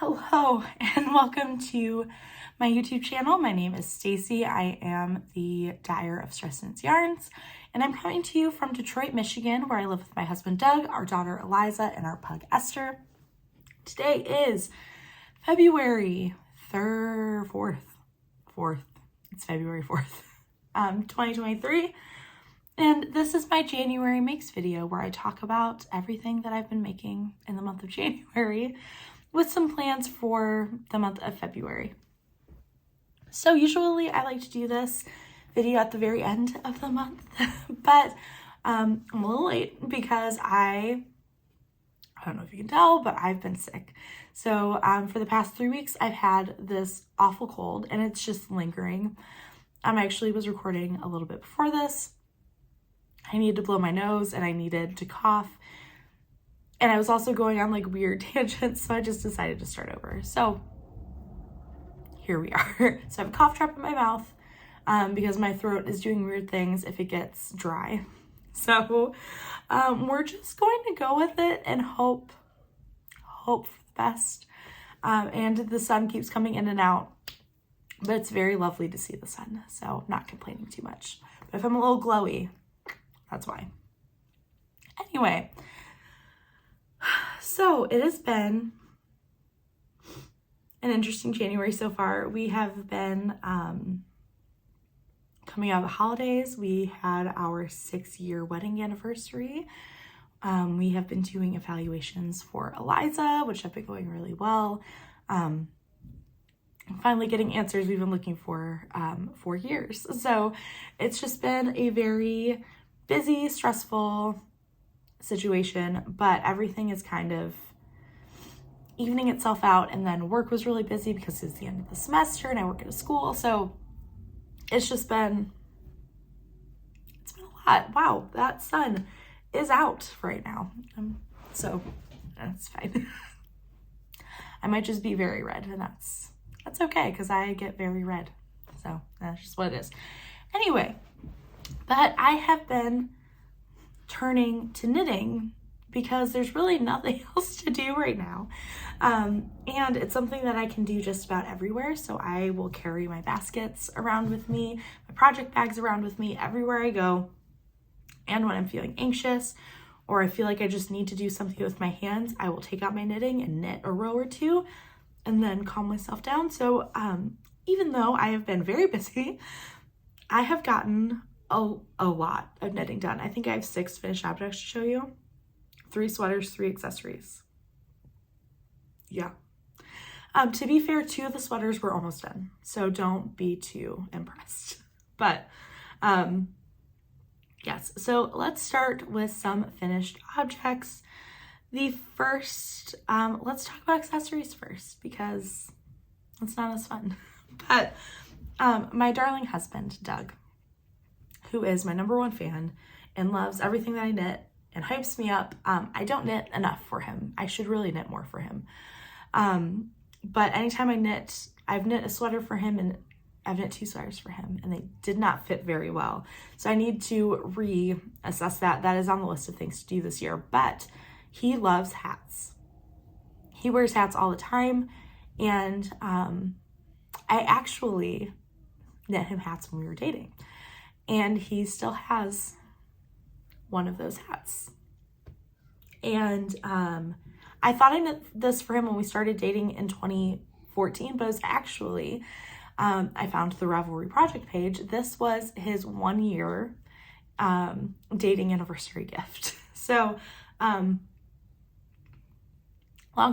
Hello and welcome to my YouTube channel. My name is Stacy. I am the dyer of Stress Knits Yarns, and I'm coming to you from Detroit, Michigan, where I live with my husband Doug, our daughter Eliza, and our pug Esther. Today is February 4th. It's February 4th, 2023. And this is my January makes video where I talk about everything that I've been making in the month of January with some plans for the month of February. So usually I like to do this video at the very end of the month, but I'm a little late because I don't know if you can tell, but I've been sick. So for the past 3 weeks, I've had this awful cold and it's just lingering. I actually was recording a little bit before this. I needed to blow my nose and I needed to cough. And I was also going on like weird tangents, so I just decided to start over. So here we are. So I have a cough drop in my mouth because my throat is doing weird things if it gets dry. So we're just going to go with it and hope for the best. And the sun keeps coming in and out, but it's very lovely to see the sun, so not complaining too much. But if I'm a little glowy, that's why. Anyway, so it has been an interesting January so far. We have been coming out of the holidays. We had our 6-year wedding anniversary. We have been doing evaluations for Eliza, which have been going really well. Finally getting answers we've been looking for years. So it's just been a very busy, stressful situation, but everything is kind of evening itself out. And then work was really busy because it's the end of the semester and I work at a school. So it's been a lot. Wow, that sun is out right now. So that's fine. I might just be very red, and that's okay because I get very red. So that's just what it is. Anyway, but I have been turning to knitting because there's really nothing else to do right now. And it's something that I can do just about everywhere. So I will carry my baskets around with me, my project bags around with me everywhere I go. And when I'm feeling anxious or I feel like I just need to do something with my hands, I will take out my knitting and knit a row or two and then calm myself down. So even though I have been very busy, I have gotten a lot of knitting done. I think I have 6 finished objects to show you. 3 sweaters, 3 accessories. Yeah. To be fair, 2 of the sweaters were almost done, so don't be too impressed. But yes, so let's start with some finished objects. The first, let's talk about accessories first because it's not as fun. But my darling husband, Doug, who is my #1 fan and loves everything that I knit and hypes me up. I don't knit enough for him. I should really knit more for him. But anytime I knit, I've knit a sweater for him and I've knit 2 sweaters for him and they did not fit very well. So I need to reassess that. That is on the list of things to do this year, but he loves hats. He wears hats all the time. And I actually knit him hats when we were dating. And he still has one of those hats. And I thought I knit this for him when we started dating in 2014, but it was actually, I found the Ravelry project page. This was his 1-year dating anniversary gift. So long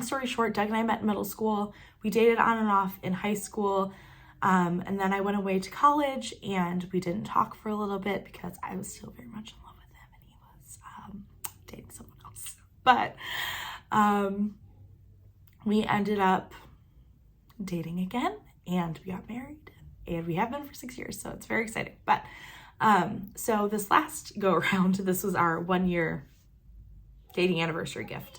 story short, Doug and I met in middle school. We dated on and off in high school. And then I went away to college and we didn't talk for a little bit because I was still very much in love with him and he was dating someone else. But we ended up dating again and we got married and we have been for 6 years. So it's very exciting. But so this last go around, this was our 1-year dating anniversary gift.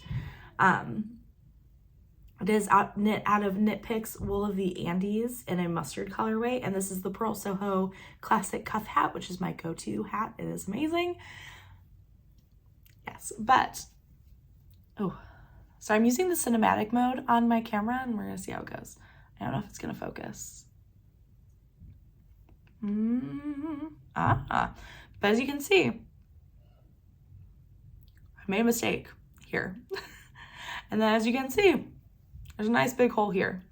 It is knit out of Knit Picks Wool of the Andes in a mustard colorway. And this is the Purl Soho Classic Cuff Hat, which is my go-to hat. It is amazing. Yes, but, oh, So I'm using the cinematic mode on my camera, and we're gonna see how it goes. I don't know if it's gonna focus. But as you can see, I made a mistake here. And then as you can see, there's a nice big hole here.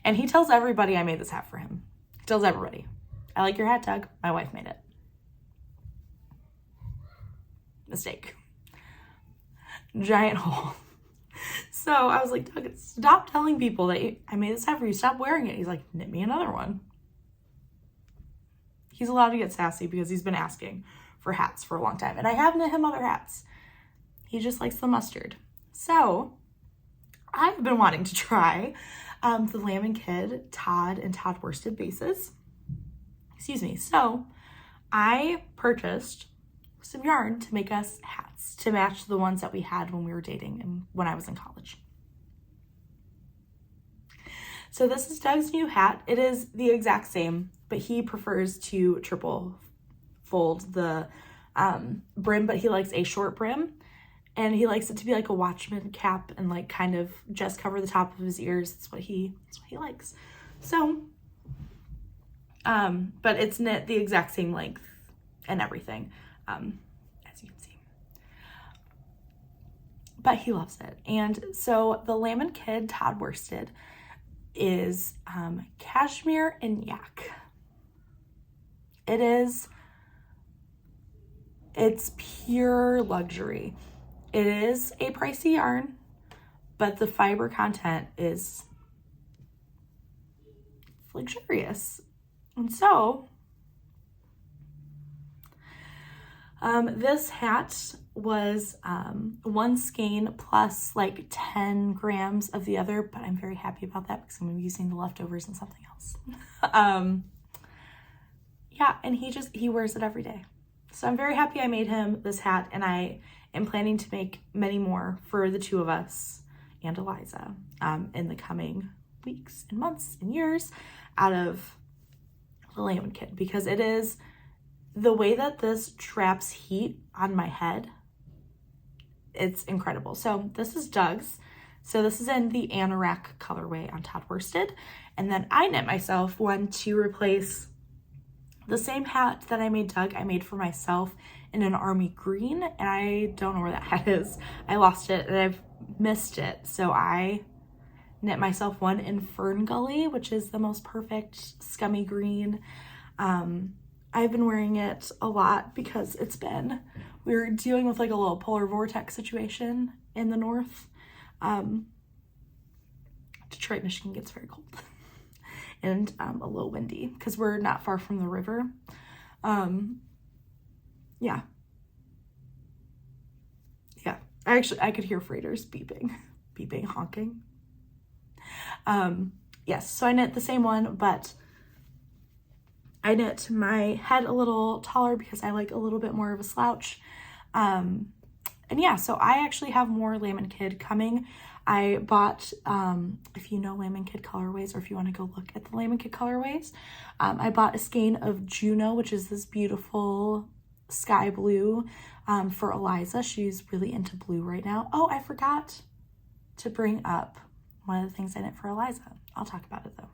And he tells everybody I made this hat for him. He tells everybody, I like your hat, Doug. My wife made it. Mistake. Giant hole. So I was like, Doug, stop telling people that I made this hat for you. Stop wearing it. He's like, knit me another one. He's allowed to get sassy because he's been asking for hats for a long time. And I have knit him other hats. He just likes the mustard. So I've been wanting to try the Lamb and Kid Todd and Todd worsted bases. Excuse me. So I purchased some yarn to make us hats to match the ones that we had when we were dating and when I was in college. So this is Doug's new hat. It is the exact same, but he prefers to triple fold the brim, but he likes a short brim, and he likes it to be like a watchman cap and like kind of just cover the top of his ears. That's what he likes. So, but it's knit the exact same length and everything. As you can see, but he loves it. And so the Lamb and Kid Todd worsted is cashmere and yak. It's pure luxury. It is a pricey yarn, but the fiber content is luxurious. And so this hat was one skein plus like 10 grams of the other, but I'm very happy about that because I'm using the leftovers in something else. Yeah, and he wears it every day. So I'm very happy I made him this hat, and I am planning to make many more for the two of us and Eliza in the coming weeks and months and years out of the Lamb and Kid, because it is the way that this traps heat on my head. It's incredible. So this is Doug's. So this is in the Anorak colorway on Todd worsted. And then I knit myself one to replace the same hat that I made Doug. I made for myself in an army green, and I don't know where that hat is. I lost it and I've missed it. So I knit myself one in Fern Gully, which is the most perfect scummy green. I've been wearing it a lot because we're dealing with like a little polar vortex situation in the north. Detroit, Michigan gets very cold and a little windy because we're not far from the river. Yeah. I could hear freighters beeping, honking. Yes, so I knit the same one, but I knit my head a little taller because I like a little bit more of a slouch. And yeah, so I actually have more Lamb and Kid coming. I bought, if you know Lamb and Kid colorways, or if you want to go look at the Lamb and Kid colorways, I bought a skein of Juno, which is this beautiful sky blue for Eliza. She's really into blue right now. Oh, I forgot to bring up one of the things I knit for Eliza. I'll talk about it though.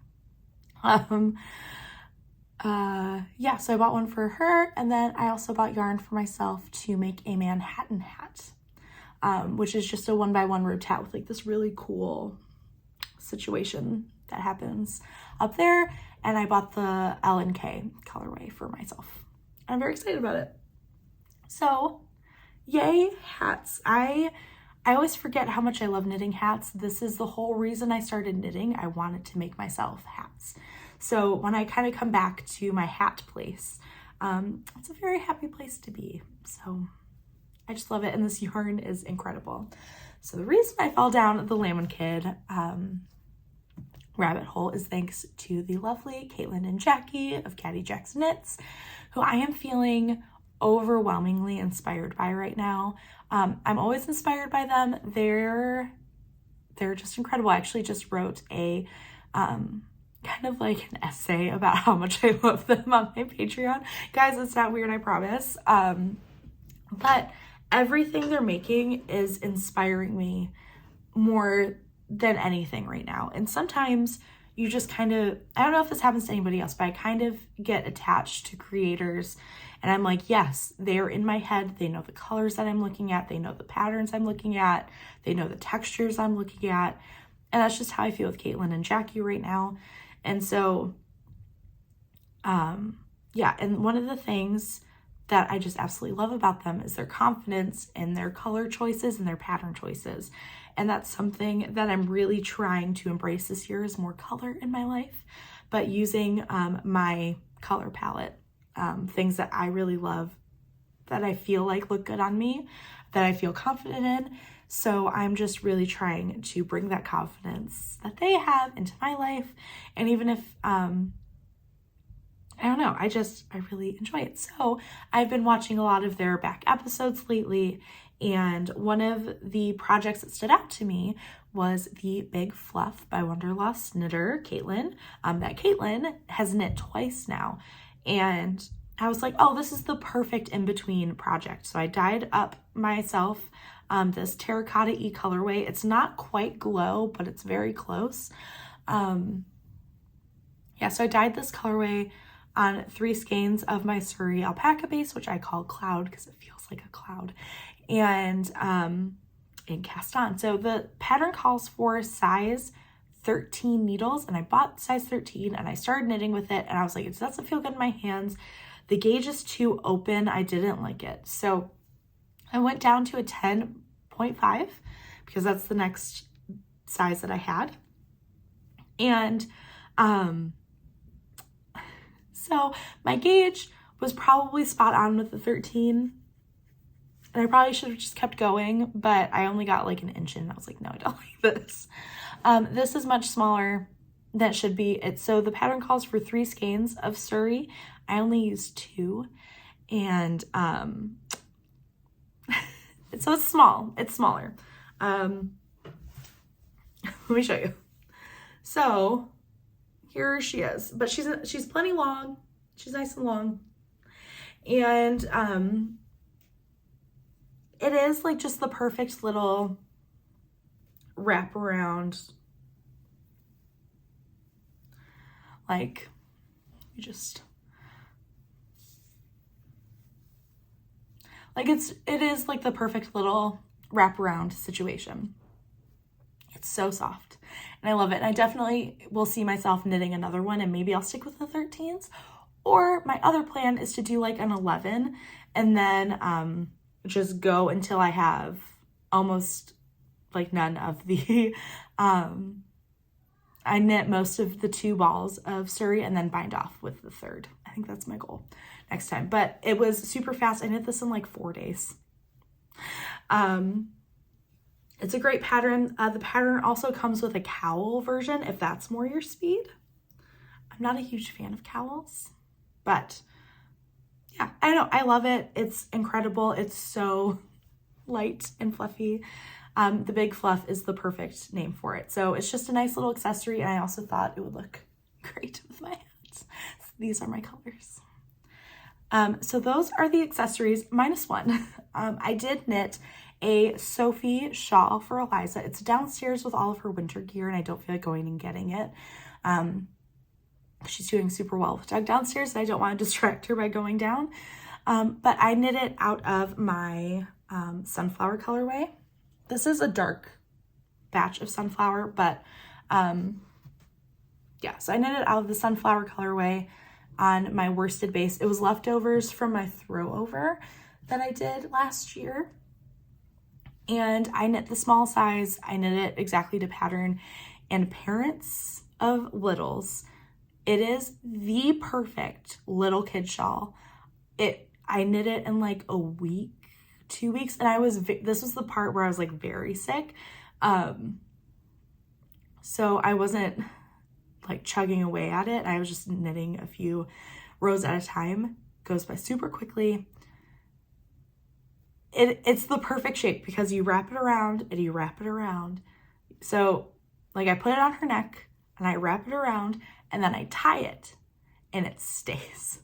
Yeah, so I bought one for her, and then I also bought yarn for myself to make a Manhattan hat, which is just a 1x1 road hat with like this really cool situation that happens up there. And I bought the L&K colorway for myself. I'm very excited about it. So yay, hats. I always forget how much I love knitting hats. This is the whole reason I started knitting. I wanted to make myself hats. So when I kind of come back to my hat place, it's a very happy place to be. So I just love it. And this yarn is incredible. So the reason I fell down the Lamb and Kid rabbit hole is thanks to the lovely Caitlin and Jackie of Caddy Jack's Knits, who I am feeling overwhelmingly inspired by right now. I'm always inspired by them. They're just incredible. I actually just wrote a kind of like an essay about how much I love them on my Patreon. Guys, it's not weird, I promise. But everything they're making is inspiring me more than anything right now. And sometimes you just kind of, I don't know if this happens to anybody else, but I kind of get attached to creators and I'm like, yes, they're in my head. They know the colors that I'm looking at. They know the patterns I'm looking at. They know the textures I'm looking at. And that's just how I feel with Caitlin and Jackie right now. And so, yeah. And one of the things that I just absolutely love about them is their confidence in their color choices and their pattern choices. And that's something that I'm really trying to embrace this year, is more color in my life, but using my color palette, things that I really love, that I feel like look good on me, that I feel confident in. So I'm just really trying to bring that confidence that they have into my life. And even if, I don't know, I really enjoy it. So I've been watching a lot of their back episodes lately, and one of the projects that stood out to me was the Big Fluff by Wanderlust knitter, Caitlin, that Caitlin has knit twice now. And I was like, oh, this is the perfect in-between project. So I dyed up myself this Terracotta-y colorway. It's not quite glow, but it's very close. Yeah, so I dyed this colorway on 3 skeins of my Surrey alpaca base, which I call Cloud because it feels like a cloud, and cast on. So the pattern calls for size 13 needles, and I bought size 13 and I started knitting with it, and I was like, it doesn't feel good in my hands. The gauge is too open. I didn't like it. So I went down to a 10.5 because that's the next size that I had. And so my gauge was probably spot on with the 13, and I probably should have just kept going, but I only got like an inch in. I was like, no, I don't like this. This is much smaller than it should be. So the pattern calls for 3 skeins of Surrey. I only used 2, and so it's small. It's smaller. Let me show you. So here she is, but she's plenty long. She's nice and long. And it is like just the perfect little wraparound. Like, you just, like it is like the perfect little wraparound situation. It's so soft and I love it. And I definitely will see myself knitting another one, and maybe I'll stick with the 13s, or my other plan is to do like an 11 and then just go until I have almost like none of the, I knit most of the 2 balls of Surrey and then bind off with the 3rd. I think that's my goal next time, but it was super fast. I knit this in like 4 days. It's a great pattern. The pattern also comes with a cowl version if that's more your speed. I'm not a huge fan of cowls, but yeah, I don't know. I love it. It's incredible. It's so light and fluffy. The Big Fluff is the perfect name for it. So it's just a nice little accessory, and I also thought it would look great with my hands. So these are my colors. So those are the accessories minus one. I did knit a Sophie shawl for Eliza. It's downstairs with all of her winter gear, and I don't feel like going and getting it. She's doing super well with Doug downstairs, and I don't want to distract her by going down. But I knit it out of my sunflower colorway. This is a dark batch of sunflower, but yeah, so I knit it out of the sunflower colorway on my worsted base. It was leftovers from my throw over that I did last year. And I knit the small size. I knit it exactly to pattern. And parents of littles, it is the perfect little kid shawl. I knit it in like a week, 2 weeks, and this was the part where I was like very sick. So I wasn't like chugging away at it. I was just knitting a few rows at a time. Goes by super quickly. It's the perfect shape because you wrap it around and you wrap it around. So like I put it on her neck and I wrap it around and then I tie it and it stays.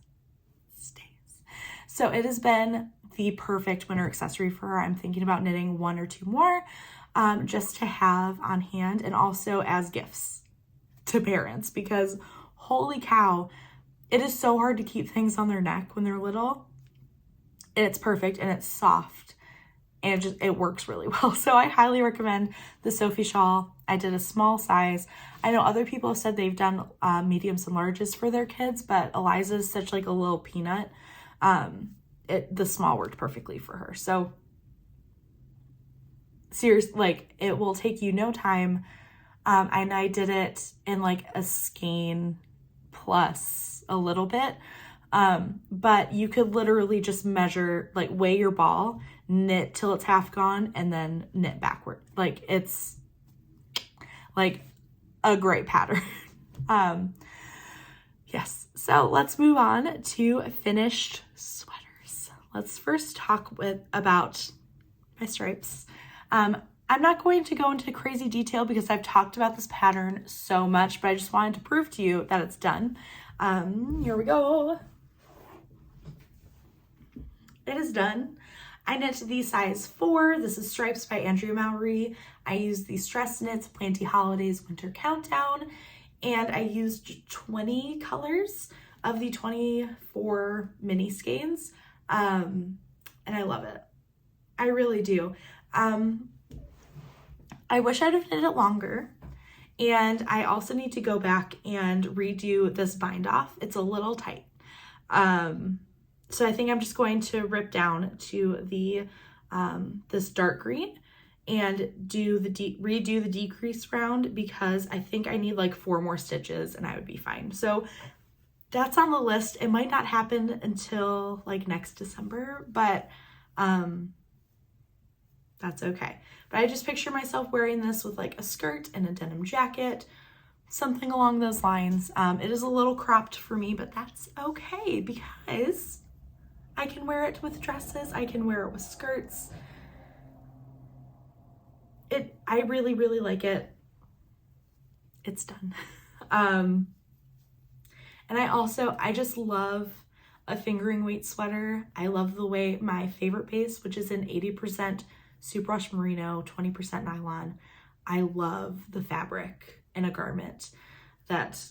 So it has been the perfect winter accessory for her. I'm thinking about knitting 1 or 2 more. just to have on hand, and also as gifts to parents, because holy cow, it is so hard to keep things on their neck when they're little. It's perfect and it's soft and it works really well. So I highly recommend the Sophie shawl. I did a small size. I know other people have said they've done mediums and larges for their kids, but Eliza's such like a little peanut. The small worked perfectly for her. So seriously, like, it will take you no time. And I did it in like a skein plus a little bit. But you could literally just measure, like, weigh your ball, knit till it's half gone, and then knit backward. Like, it's like a great pattern. Yes. So let's move on to finished sweaters. Let's first talk about my stripes. I'm not going to go into crazy detail because I've talked about this pattern so much, but I just wanted to prove to you that it's done. Here we go. It is done. I knit the size 4. This is Stripes by Andrea Mowry. I used the Stress Knits Planty Holidays Winter Countdown, and I used 20 colors of the 24 mini skeins, and I love it. I really do. I wish I'd have knit it longer, and I also need to go back and redo this bind off. It's a little tight. So I think I'm just going to rip down to the this dark green and redo the decrease round, because I think I need like 4 more stitches and I would be fine. So that's on the list. It might not happen until like next December, but that's okay. But I just picture myself wearing this with like a skirt and a denim jacket, something along those lines. It is a little cropped for me, but that's okay because I can wear it with dresses. I can wear it with skirts. I really, really like it. It's done. And I just love a fingering weight sweater. I love the way my favorite base, which is an 80% superwash merino, 20% nylon. I love the fabric in a garment that,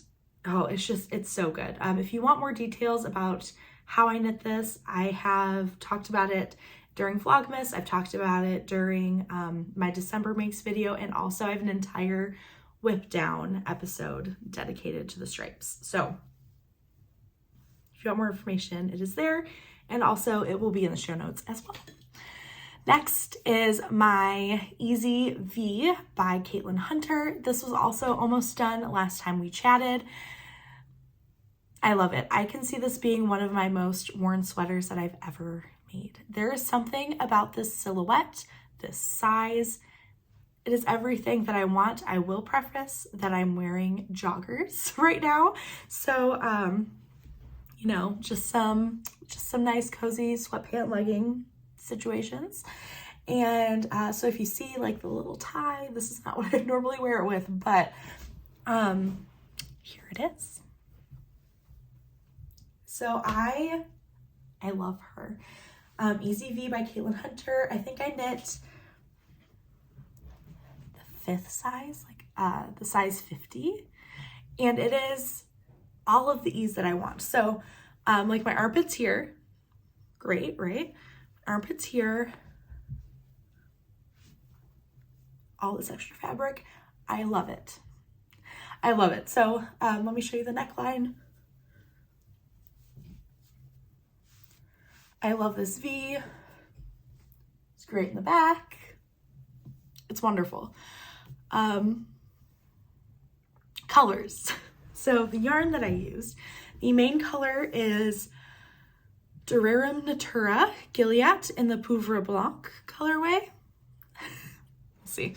it's so good. If you want more details about how I knit this, I have talked about it during Vlogmas. I've talked about it during my December makes video, and also I have an entire whip down episode dedicated to the stripes. So if you want more information, it is there, and also it will be in the show notes as well. Next is my Easy V by Caitlin Hunter. This was also almost done last time we chatted. I love it. I can see this being one of my most worn sweaters that I've ever made. There is something about this silhouette, this size. It is everything that I want. I will preface that I'm wearing joggers right now. So, you know, just some nice cozy sweatpant legging situations. And so if you see like the little tie, this is not what I normally wear it with, but here it is. So I love her. Easy V by Caitlin Hunter. I think I knit the 5th size, like the size 50, and it is all of the ease that I want. So like my armpits here, great, right? Armpits here, all this extra fabric. I love it. I love it. So let me show you the neckline. I love this V. It's great in the back. It's wonderful. Colors. So the yarn that I used, the main color is Rerum Natura Gilliatt in the Poivre Blanc colorway. We'll see.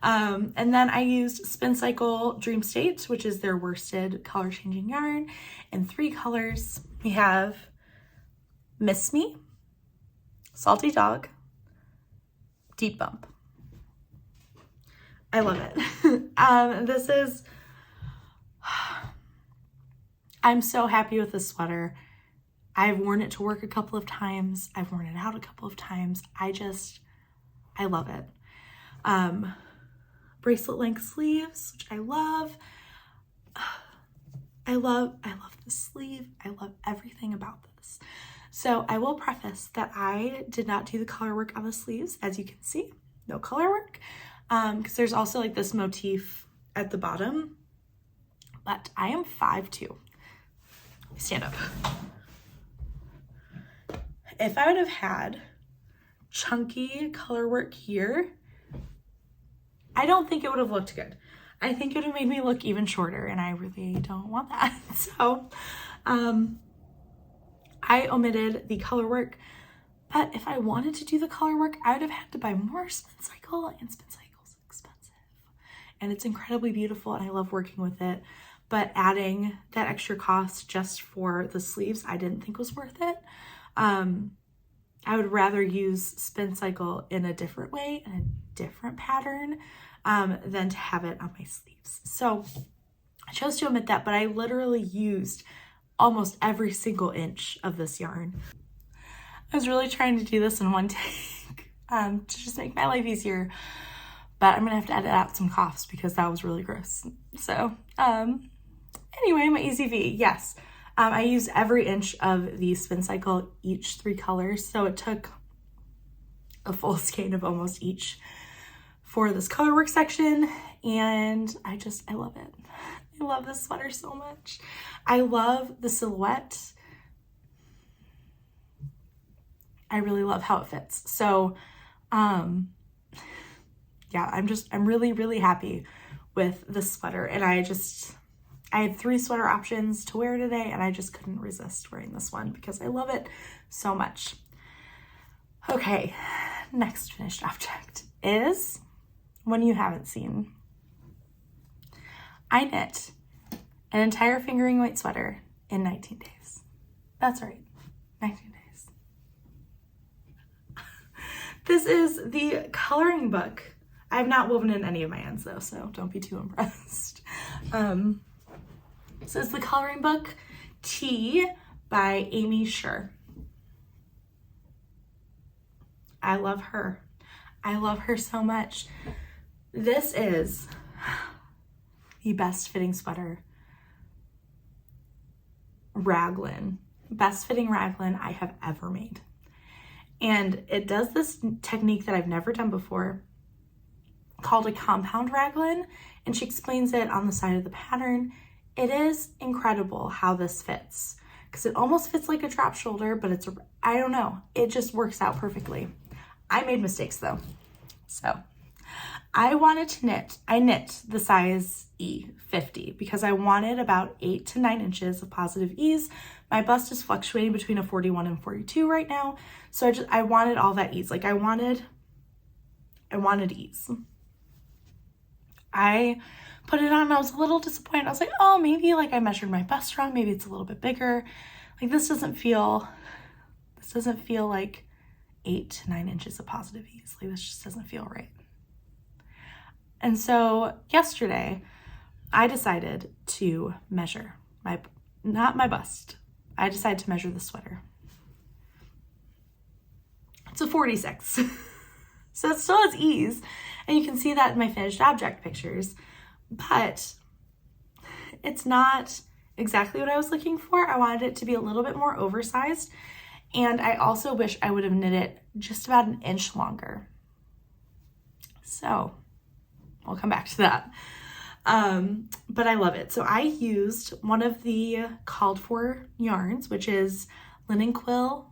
And then I used Spincycle Dream State, which is their worsted color changing yarn, in 3 colors. We have Miss Me, Salty Dog, Deep Bump. I love it. This is, I'm so happy with this sweater. I've worn it to work a couple of times. I've worn it out a couple of times. I love it. bracelet length sleeves, which I love. I love the sleeve. I love everything about this. So I will preface that I did not do the color work on the sleeves, as you can see, no color work, because there's also like this motif at the bottom, but I am 5'2". Stand up. If I would have had chunky color work here, I don't think it would have looked good. I think it would have made me look even shorter, and I really don't want that. So I omitted the color work, but if I wanted to do the color work, I would have had to buy more Spincycle, and Spincycle's expensive. And it's incredibly beautiful, and I love working with it. But adding that extra cost just for the sleeves, I didn't think was worth it. I would rather use Spincycle in a different way, in a different pattern, than to have it on my sleeves. So I chose to omit that, but I literally used almost every single inch of this yarn. I was really trying to do this in one take to just make my life easier, but I'm gonna have to edit out some coughs because that was really gross. So anyway, my Easy V, yes. I used every inch of the Spincycle, each 3 colors, so it took a full skein of almost each for this color work section, and I love it. I love this sweater so much. I love the silhouette. I really love how it fits. So, yeah, I'm really, really happy with this sweater, and I had 3 sweater options to wear today, and I just couldn't resist wearing this one because I love it so much. Okay, next finished object is one you haven't seen. I knit an entire fingering weight sweater in 19 days. That's right, 19 days. This is the coloring book. I have not woven in any of my ends though, so don't be too impressed. So it's the coloring book Tea by Aimee Sher. I love her. I love her so much. This is the best fitting sweater raglan, best fitting raglan I have ever made. And it does this technique that I've never done before called a compound raglan, and she explains it on the side of the pattern. It is incredible how this fits because it almost fits like a drop shoulder, but I don't know, it just works out perfectly. I made mistakes though. So I wanted to I knit the size E, 50, because I wanted about 8 to 9 inches of positive ease. My bust is fluctuating between a 41 and 42 right now. So I wanted all that ease. Like I wanted ease. I put it on and I was a little disappointed. I was like, oh, maybe like I measured my bust wrong. Maybe it's a little bit bigger. Like this doesn't feel like 8 to 9 inches of positive ease. Like this just doesn't feel right. And so yesterday I decided to measure not my bust. I decided to measure the sweater. It's a 46. So it still has ease. And you can see that in my finished object pictures, but it's not exactly what I was looking for. I wanted it to be a little bit more oversized. And I also wish I would have knit it just about an inch longer. So we'll come back to that. But I love it. So I used one of the called for yarns, which is Linen Quill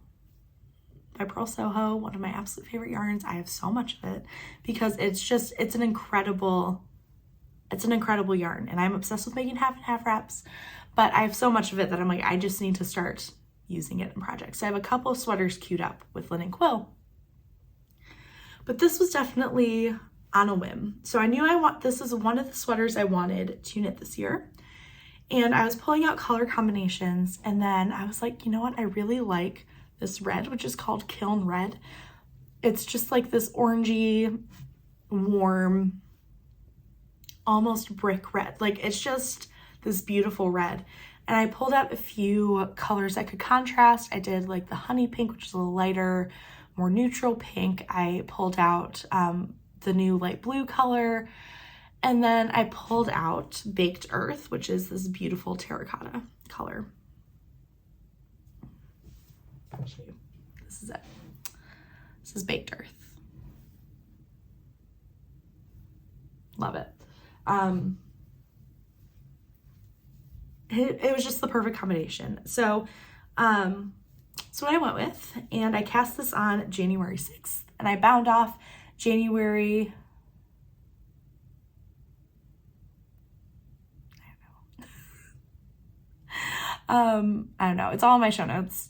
by Purl Soho, one of my absolute favorite yarns. I have so much of it because it's an incredible yarn, and I'm obsessed with making half and half wraps, but I have so much of it that I'm like, I just need to start using it in projects. So I have a couple of sweaters queued up with Linen Quill, but this was definitely on a whim. So I knew this is one of the sweaters I wanted to knit this year. And I was pulling out color combinations, and then I was like, you know what? I really like this red, which is called Kiln Red. It's just like this orangey, warm, almost brick red. Like it's just this beautiful red. And I pulled out a few colors that could contrast. I did like the honey pink, which is a lighter, more neutral pink. I pulled out the new light blue color. And then I pulled out Baked Earth, which is this beautiful terracotta color. I'll show you. This is it. This is Baked Earth. Love it. It was just the perfect combination. So that's what I went with, and I cast this on January 6th, and I bound off January, I don't know. It's all in my show notes.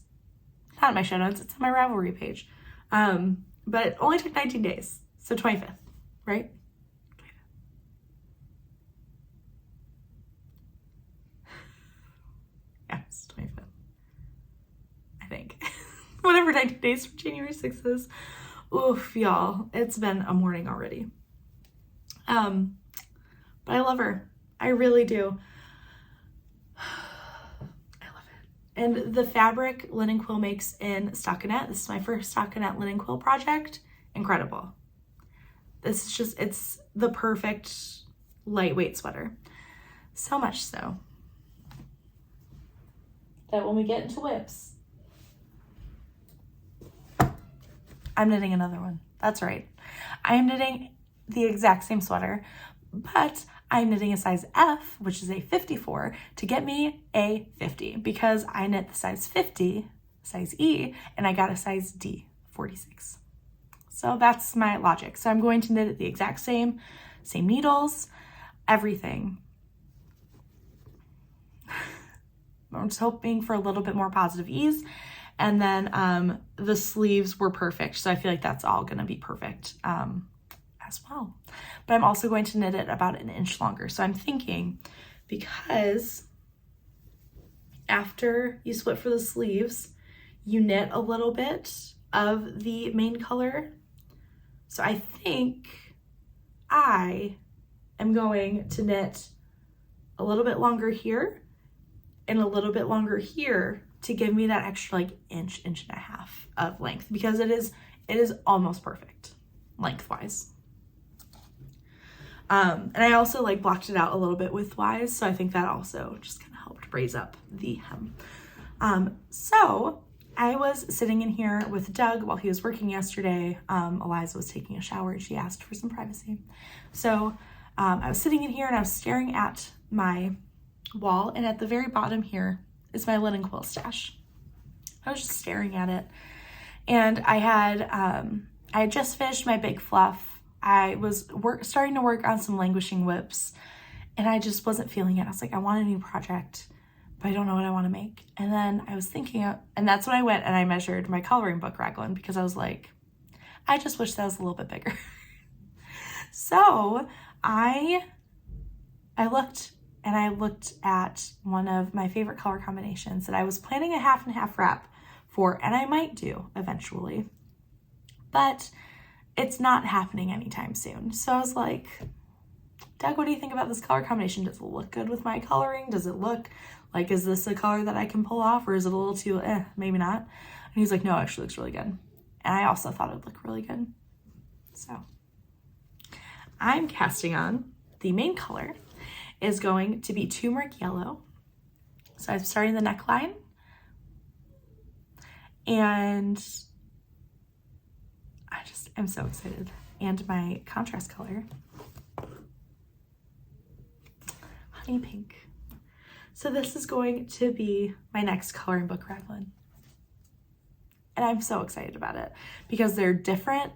Not in my show notes, it's on my Ravelry page. But it only took 19 days, so 25th, right? Yes, 25th. I think. Whatever 19 days from January 6th is. Oof, y'all. It's been a morning already. But I love her. I really do. I love it. And the fabric Linen Quill makes in stockinette, this is my first stockinette linen quill project. Incredible. This is just, it's the perfect lightweight sweater. So much so that when we get into whips, I'm knitting another one. That's right. I am knitting the exact same sweater, but I'm knitting a size F, which is a 54, to get me a 50 because I knit the size 50, size E, and I got a size D, 46. So that's my logic. So I'm going to knit it the exact same needles, everything. I'm just hoping for a little bit more positive ease. And then the sleeves were perfect. So I feel like that's all gonna be perfect as well. But I'm also going to knit it about an inch longer. So I'm thinking, because after you split for the sleeves, you knit a little bit of the main color. So I think I am going to knit a little bit longer here and a little bit longer here to give me that extra like inch and a half of length, because it is almost perfect lengthwise. And I also like blocked it out a little bit widthwise, so I think that also just kind of helped raise up the hem. So I was sitting in here with Doug while he was working yesterday. Eliza was taking a shower and she asked for some privacy. So I was sitting in here and I was staring at my wall, and at the very bottom here is my linen quill stash. I was just staring at it, and I had just finished my big fluff. I was starting to work on some languishing whips, and I just wasn't feeling it. I was like, I want a new project, but I don't know what I want to make. And then I was thinking, and that's when I went and I measured my coloring book raglan, because I was like, I just wish that was a little bit bigger. So I looked, and I looked at one of my favorite color combinations that I was planning a half and half wrap for, and I might do eventually, but it's not happening anytime soon. So I was like, Doug, what do you think about this color combination? Does it look good with my coloring? Does it look like, is this a color that I can pull off, or is it a little too, maybe not? And he's like, no, it actually looks really good. And I also thought it would look really good. So I'm casting on the main color is going to be Turmeric Yellow. So I'm starting the neckline, and I just am so excited. And my contrast color, Honey Pink. So this is going to be my next coloring book raglan. And I'm so excited about it because they're different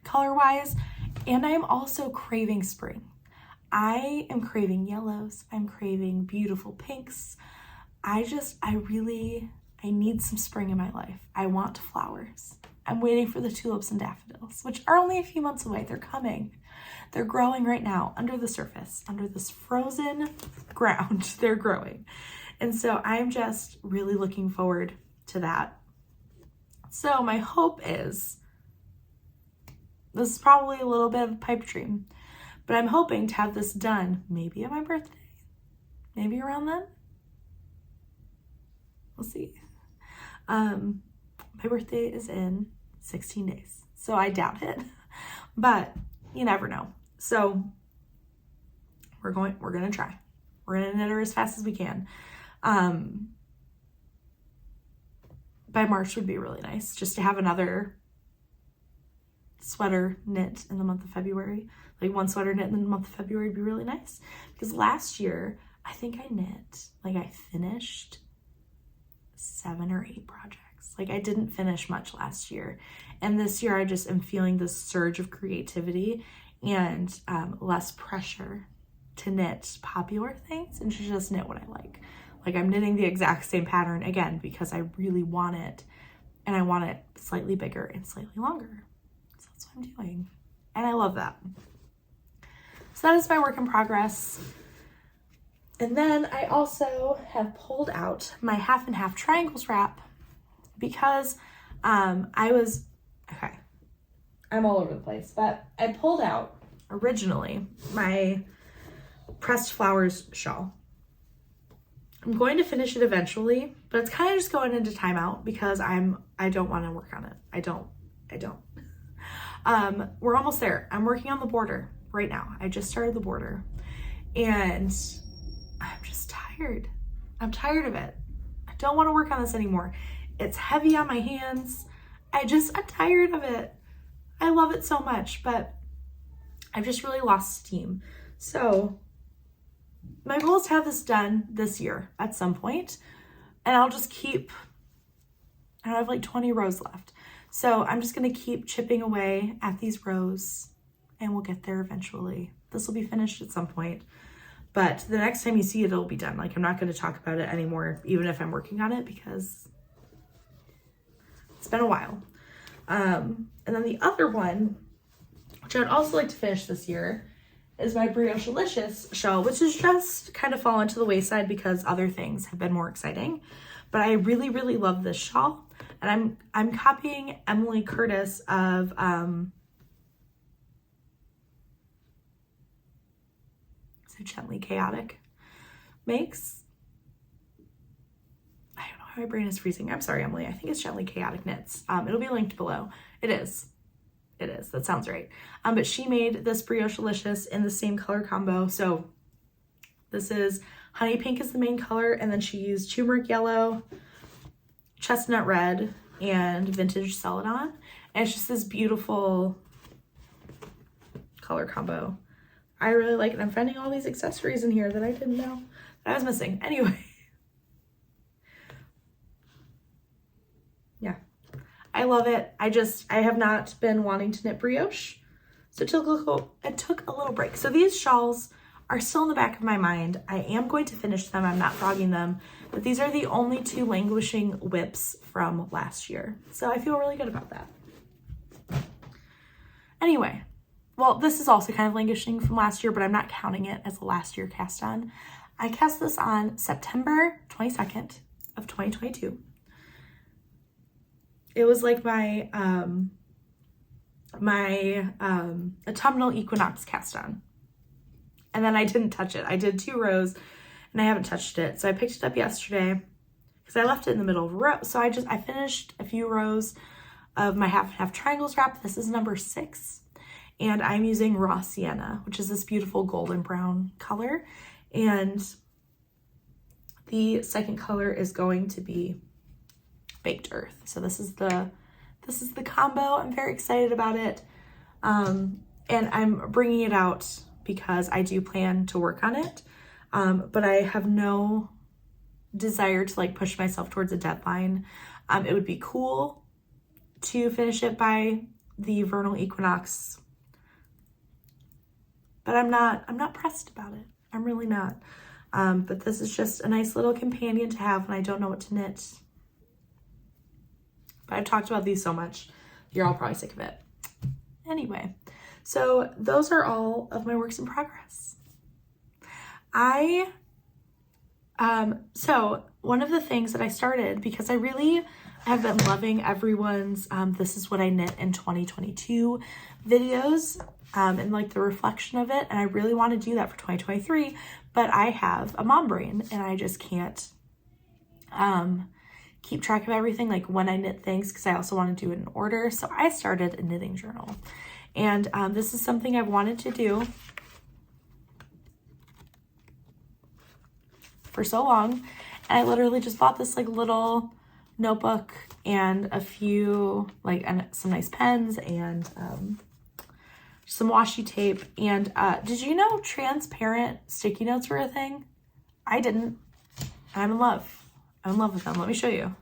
color-wise, and I'm also craving spring. I am craving yellows. I'm craving beautiful pinks. I need some spring in my life. I want flowers. I'm waiting for the tulips and daffodils, which are only a few months away. They're coming. They're growing right now under the surface, under this frozen ground. They're growing. And so I'm just really looking forward to that. So my hope is, this is probably a little bit of a pipe dream, but I'm hoping to have this done maybe on my birthday, maybe around then. We'll see. My birthday is in 16 days, so I doubt it, but you never know. So we're going to try. We're going to knit her as fast as we can. By March would be really nice, just to have another sweater knit in the month of February. Like one sweater knit in the month of February would be really nice. Because last year, I think I knit, like I finished 7 or 8 projects. Like I didn't finish much last year. And this year I just am feeling this surge of creativity and less pressure to knit popular things and to just knit what I like. Like I'm knitting the exact same pattern again because I really want it, and I want it slightly bigger and slightly longer. So that's what I'm doing. And I love that. So that is my work in progress. And then I also have pulled out my half and half triangles wrap because I'm all over the place, but I pulled out originally my pressed flowers shawl. I'm going to finish it eventually, but it's kind of just going into timeout because I don't want to work on it. I don't. We're almost there. I'm working on the border right now. I just started the border and I'm just tired. I'm tired of it. I don't want to work on this anymore. It's heavy on my hands. I'm tired of it. I love it so much, but I've just really lost steam. So my goal is to have this done this year at some point, and I'll just I have like 20 rows left. So I'm just going to keep chipping away at these rows and we'll get there eventually. This will be finished at some point, but the next time you see it, it'll be done. Like I'm not going to talk about it anymore, even if I'm working on it, because it's been a while. And then the other one, which I'd also like to finish this year, is my Brioche-licious shawl, which has just kind of fallen to the wayside because other things have been more exciting. But I really, really love this shawl. And I'm copying Emily Curtis of so Gently Chaotic makes. I don't know how my brain is freezing. I'm sorry, Emily. I think it's Gently Chaotic Knits. It'll be linked below. It is. That sounds right. But she made this Brioche-licious in the same color combo. So this is honey pink is the main color, and then she used turmeric yellow, chestnut red, and vintage celadon. And it's just this beautiful color combo. I really like it. I'm finding all these accessories in here that I didn't know that I was missing. Anyway. Yeah. I love it. I have not been wanting to knit brioche. So it took a little break. So these shawls are still in the back of my mind. I am going to finish them. I'm not frogging them, but these are the only 2 languishing whips from last year. So I feel really good about that. Anyway, well, this is also kind of languishing from last year, but I'm not counting it as a last year cast on. I cast this on September 22nd of 2022. It was like my autumnal equinox cast on. And then I didn't touch it. I did 2 rows and I haven't touched it. So I picked it up yesterday because I left it in the middle of a row. So I finished a few rows of my half and half triangles wrap. This is number 6. And I'm using raw sienna, which is this beautiful golden brown color. And the second color is going to be baked earth. So this is the combo. I'm very excited about it. And I'm bringing it out because I do plan to work on it. But I have no desire to like push myself towards a deadline. It would be cool to finish it by the vernal equinox, but I'm not pressed about it. I'm really not. But this is just a nice little companion to have when I don't know what to knit. But I've talked about these so much, you're all probably sick of it. Anyway, so those are all of my works in progress. So one of the things that I started, because I really have been loving everyone's this is what I knit in 2022 videos and like the reflection of it, and I really want to do that for 2023, but I have a mom brain and I just can't keep track of everything like when I knit things, because I also want to do it in order. So I started a knitting journal, And this is something I've wanted to do for so long. And I literally just bought this like little notebook and a few and some nice pens and some washi tape. And did you know transparent sticky notes were a thing? I didn't. I'm in love. I'm in love with them. Let me show you.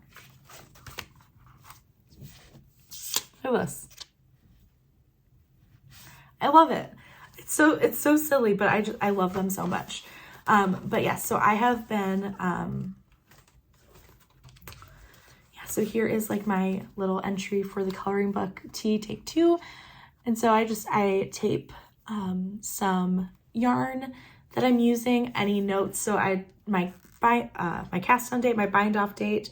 Look at this. I love it. It's so silly, but I love them so much. But yeah, so I have been, so here is like my little entry for the coloring book T take 2. And so I tape, some yarn that I'm using, any notes. So my cast on date, my bind off date,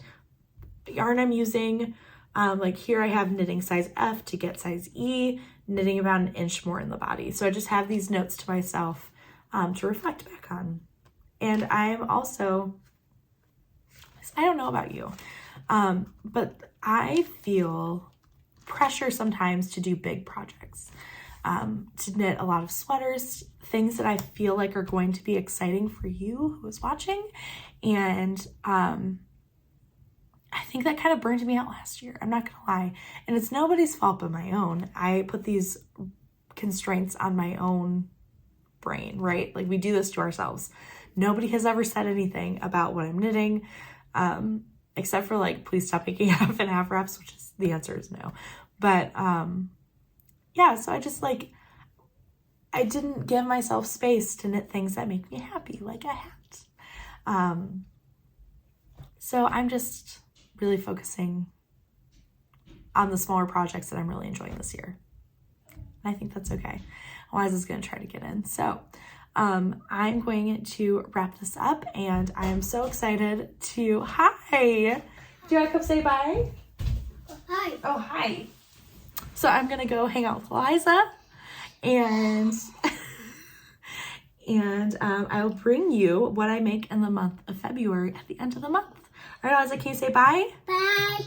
yarn I'm using, like here I have knitting size F to get size E, knitting about an inch more in the body. So I just have these notes to myself, to reflect back on. And I'm also, I don't know about you, but I feel pressure sometimes to do big projects, to knit a lot of sweaters, things that I feel like are going to be exciting for you who is watching. And I think that kind of burned me out last year. I'm not gonna lie. And it's nobody's fault but my own. I put these constraints on my own brain, right? Like we do this to ourselves. Nobody has ever said anything about what I'm knitting, except for like, please stop making half and half wraps, which is the answer is no. But yeah, so I just I didn't give myself space to knit things that make me happy like a hat. So I'm just really focusing on the smaller projects that I'm really enjoying this year. And I think that's okay. Otherwise, it's going to try to get in. So I'm going to wrap this up, and I am so excited to, hi! Do you want to come say bye? Hi. Oh, hi. So I'm going to go hang out with Eliza, and I'll bring you what I make in the month of February at the end of the month. All right, Eliza, can you say bye? Bye.